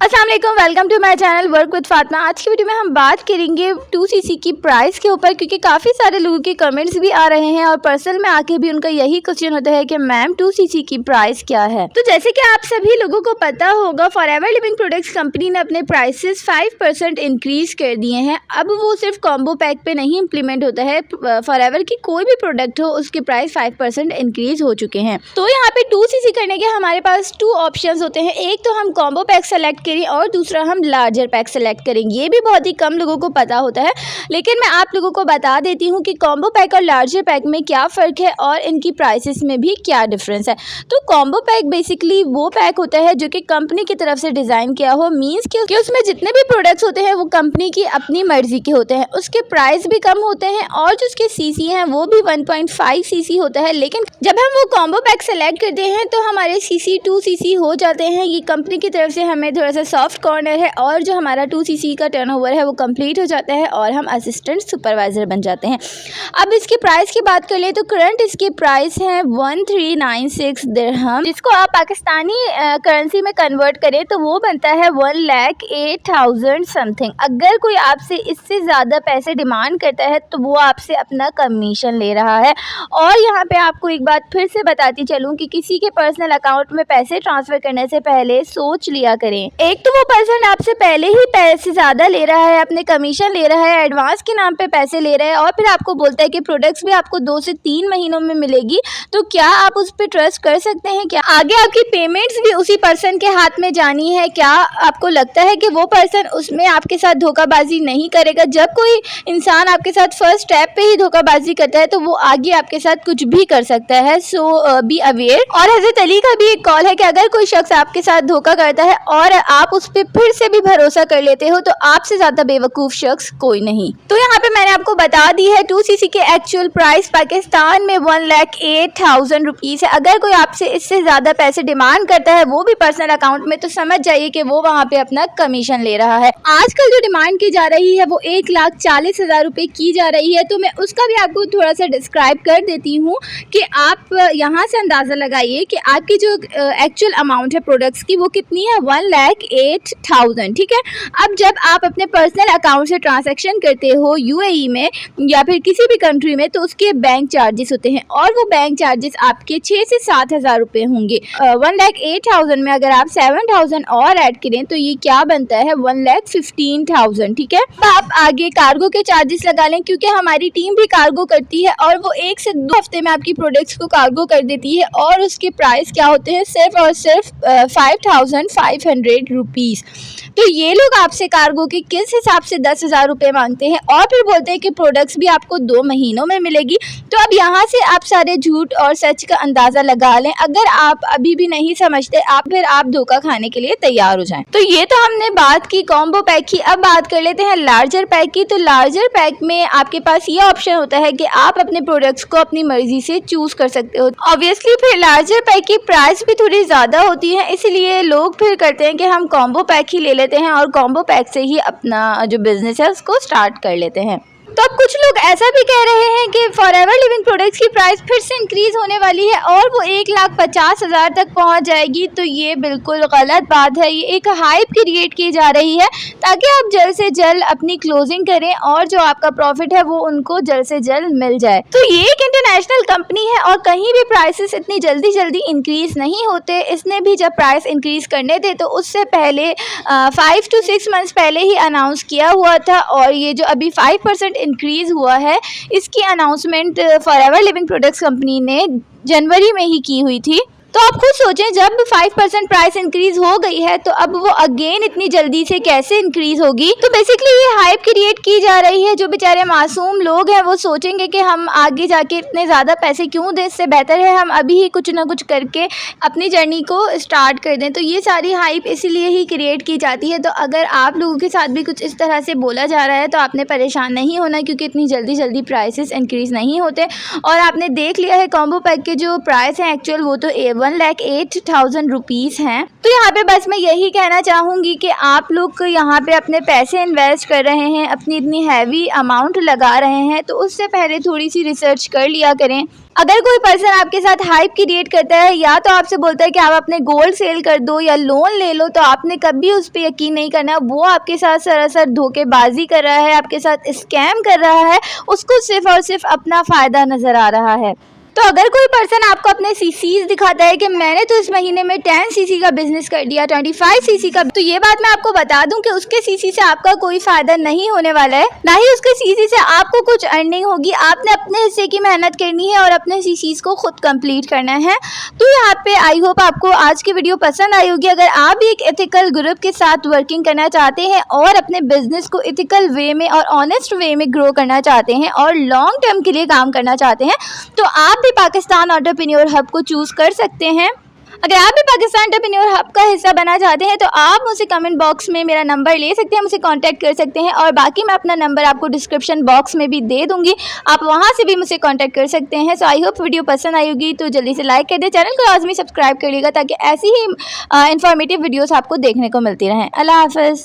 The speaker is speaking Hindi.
अस्सलाम वालेकुम, welcome to my channel work with Fatima. आज की वीडियो में हम बात करेंगे 2cc की प्राइस के ऊपर, क्योंकि काफ़ी सारे लोगों के कमेंट्स भी आ रहे हैं और पर्सनल में आके भी उनका यही क्वेश्चन होता है कि मैम 2cc की प्राइस क्या है। तो जैसे कि आप सभी लोगों को पता होगा, फॉरएवर लिविंग प्रोडक्ट्स कंपनी ने अपने प्राइसेस 5% इंक्रीज कर दिए हैं। अब वो सिर्फ कॉम्बो पैक पे नहीं इम्प्लीमेंट होता है, फॉरएवर की कोई भी प्रोडक्ट हो उसके प्राइस 5% इंक्रीज हो चुके हैं। तो यहाँ पे 2cc करने के हमारे पास 2 ऑप्शन होते हैं। एक तो हम कॉम्बो पैक सेलेक्ट और दूसरा हम लार्जर पैक सेलेक्ट करेंगे। ये भी बहुत ही कम लोगों को पता होता है, लेकिन मैं आप लोगों को बता देती हूँ कि कॉम्बो पैक और लार्जर पैक में क्या फ़र्क है और इनकी प्राइसेस में भी क्या डिफरेंस है। तो कॉम्बो पैक बेसिकली वो पैक होता है जो कि कंपनी की तरफ से डिज़ाइन किया हो, मीन्स कि उसमें जितने भी प्रोडक्ट्स होते हैं वो कंपनी की अपनी मर्जी के होते हैं। उसके प्राइस भी कम होते हैं और जो उसके सीसी हैं वो भी 1.5 सीसी होता है। लेकिन जब हम वो कॉम्बो पैक सेलेक्ट करते हैं तो हमारे सीसी 2cc हो जाते हैं। ये कंपनी की तरफ से हमें थोड़ा सा सॉफ्ट कॉर्नर है और जो हमारा 2cc का टर्नओवर है वो कंप्लीट हो जाता है और हम असिस्टेंट सुपरवाइज़र बन जाते हैं। अब इसकी प्राइस की बात कर ले तो करंट इसकी प्राइस है 1396 दिरहम, जिसको आप पाकिस्तानी करेंसी में कन्वर्ट करें तो वो बनता है 1,08,000 समथिंग। अगर कोई आपसे इससे ज़्यादा पैसे डिमांड करता है तो वो आपसे अपना कमीशन ले रहा है। और यहाँ पे आपको एक बात फिर से बताती चलूँ कि किसी के पर्सनल अकाउंट में पैसे ट्रांसफ़र करने से पहले सोच लिया करें। एक तो वो पर्सन आपसे पहले ही पैसे ज़्यादा ले रहा है, अपने कमीशन ले रहा है, एडवांस के नाम पे पैसे ले रहा है और फिर आपको बोलता है कि प्रोडक्ट्स भी आपको 2 से 3 महीनों में मिलेगी। तो क्या आप उस पर ट्रस्ट कर सकते हैं? क्या आगे आपकी पेमेंट्स भी उसी पर्सन के हाथ में जानी है? क्या आपको लगता है कि वो पर्सन उसमें आपके साथ धोखाबाजी नहीं करेगा? जब कोई इंसान आपके साथ फर्स्ट स्टेप पे ही धोखाबाजी करता है तो वो आगे आपके साथ कुछ भी कर सकता है। सो बी अवेयर। और हज़रत अली का भी एक कॉल है कि अगर कोई शख्स आपके साथ धोखा करता है और आप उस पर फिर से भी भरोसा कर लेते हो तो आपसे ज़्यादा बेवकूफ़ शख्स कोई नहीं। तो यहाँ पे मैंने आपको बता दी है 2cc के एक्चुअल प्राइस पाकिस्तान में 1,08,000 रुपीज़ है। अगर कोई आपसे इससे ज़्यादा पैसे डिमांड करता है वो भी पर्सनल अकाउंट में, तो समझ जाइए कि वो वहाँ पे अपना कमीशन ले रहा है। आजकल जो डिमांड की जा रही है वो 1,40,000 रुपये की जा रही है। तो मैं उसका भी आपको थोड़ा सा डिस्क्राइब कर देती हूँ कि आप यहाँ से अंदाज़ा लगाइए कि आपकी जो एक्चुअल अमाउंट है प्रोडक्ट्स की वो कितनी है, 1,08,000। ठीक है। अब जब आप अपने पर्सनल अकाउंट से ट्रांजैक्शन करते हो यूएई में या फिर किसी भी कंट्री में तो उसके बैंक चार्जेस होते हैं और वो बैंक चार्जेस आपके 6 से 7,000 रुपये होंगे। 1,08,000 में अगर आप 7,000 और ऐड करें तो ये क्या बनता है, 1,15,000। ठीक है। आप आगे कार्गो के चार्जेस लगा लें, क्योंकि हमारी टीम भी कार्गो करती है और वो 1 से 2 हफ्ते में आपकी प्रोडक्ट्स को कार्गो कर देती है और उसके प्राइस क्या होते हैं, सिर्फ और सिर्फ 5,500 रुपीज़। तो ये लोग आपसे कार्गो के किस हिसाब से 10,000 रुपये मांगते हैं और फिर बोलते हैं कि प्रोडक्ट्स भी आपको 2 महीनों में मिलेगी। तो अब यहाँ से आप सारे झूठ और सच का अंदाज़ा लगा लें। अगर आप अभी भी नहीं समझते फिर आप धोखा खाने के लिए तैयार हो जाएं। तो ये तो हमने बात की कॉम्बो पैक की। अब बात कर लेते हैं लार्जर पैक की। तो लार्जर पैक में आपके पास ये ऑप्शन होता है कि आप अपने प्रोडक्ट्स को अपनी मर्जी से चूज़ कर सकते हो। ऑब्वियसली फिर लार्जर पैक की प्राइस भी थोड़ी ज़्यादा होती है, इसलिए लोग फिर करते हैं कि हम कॉम्बो पैक ही ले लेते हैं और कॉम्बो पैक से ही अपना जो बिज़नेस है उसको स्टार्ट कर लेते हैं। तो अब कुछ लोग ऐसा भी कह रहे हैं कि फॉरएवर लिविंग प्रोडक्ट्स की प्राइस फिर से इंक्रीज़ होने वाली है और वो 1,50,000 तक पहुंच जाएगी। तो ये बिल्कुल गलत बात है। ये एक हाइप क्रिएट की जा रही है ताकि आप जल्द से जल्द अपनी क्लोजिंग करें और जो आपका प्रॉफिट है वो उनको जल्द से जल्द मिल जाए। तो ये एक इंटरनेशनल कंपनी है और कहीं भी प्राइसेस इतनी जल्दी इंक्रीज़ नहीं होते। इसने भी जब प्राइस इंक्रीज़ करने थे तो उससे पहले 5 to 6 मंथ्स पहले ही अनाउंस किया हुआ था और ये जो अभी 5% इंक्रीज़ हुआ है इसकी announcement forever living products company ने जनवरी में ही की हुई थी। तो आप खुद सोचें, जब 5% प्राइस इंक्रीज़ हो गई है तो अब वो अगेन इतनी जल्दी से कैसे इंक्रीज़ होगी। तो बेसिकली ये हाइप क्रिएट की जा रही है। जो बेचारे मासूम लोग हैं वो सोचेंगे कि हम आगे जाके इतने ज़्यादा पैसे क्यों दें, इससे बेहतर है हम अभी ही कुछ ना कुछ करके अपनी जर्नी को स्टार्ट कर दें। तो ये सारी हाइप इसीलिए ही क्रिएट की जाती है। तो अगर आप लोगों के साथ भी कुछ इस तरह से बोला जा रहा है तो आपने परेशान नहीं होना, क्योंकि इतनी जल्दी प्राइसेस इंक्रीज़ नहीं होते। और आपने देख लिया है कॉम्बो पैक के जो प्राइस हैं एक्चुअल वो तो 1,08,000 रुपीज़ हैं। तो यहाँ पे बस मैं यही कहना चाहूँगी कि आप लोग यहाँ पे अपने पैसे इन्वेस्ट कर रहे हैं, अपनी इतनी हैवी अमाउंट लगा रहे हैं, तो उससे पहले थोड़ी सी रिसर्च कर लिया करें। अगर कोई पर्सन आपके साथ हाइप क्रिएट करता है या तो आपसे बोलता है कि आप अपने गोल्ड सेल कर दो या लोन ले लो, तो आपने कभी उस पर यकीन नहीं करना। वो आपके साथ सरासर धोखेबाजी कर रहा है, आपके साथ स्कैम कर रहा है, उसको सिर्फ और सिर्फ अपना फ़ायदा नज़र आ रहा है। तो अगर कोई पर्सन आपको अपने सीसीज दिखाता है कि मैंने तो इस महीने में 10 सीसी का बिजनेस कर दिया, 25 सीसी का, तो ये बात मैं आपको बता दूं कि उसके सीसी से आपका कोई फायदा नहीं होने वाला है, ना ही उसके सीसी से आपको कुछ अर्निंग होगी। आपने अपने हिस्से की मेहनत करनी है और अपने सीसीज को खुद कंप्लीट करना है। तो यहाँ पे आई होप आपको आज की वीडियो पसंद आई होगी। अगर आप भी एक एथिकल ग्रुप के साथ वर्किंग करना चाहते हैं और अपने बिजनेस को एथिकल वे में और ऑनेस्ट वे में ग्रो करना चाहते हैं और लॉन्ग टर्म के लिए काम करना चाहते हैं, तो आप भी पाकिस्तान एंटरप्रेन्योर हब को चूज कर सकते हैं। अगर आप भी पाकिस्तान एंटरप्रेन्योर हब का हिस्सा बनना चाहते हैं तो आप मुझसे कमेंट बॉक्स में मेरा नंबर ले सकते हैं, मुझसे कांटेक्ट कर सकते हैं, और बाकी मैं अपना नंबर आपको डिस्क्रिप्शन बॉक्स में भी दे दूंगी, आप वहां से भी मुझसे कांटेक्ट कर सकते हैं। सो आई होप वीडियो पसंद आई होगी, तो जल्दी से लाइक कर दे, चैनल को लाजमी सब्सक्राइब करिएगा ताकि ऐसी ही इंफॉर्मेटिव वीडियोस आपको देखने को मिलती रहें। अल्लाह हाफ़िज़।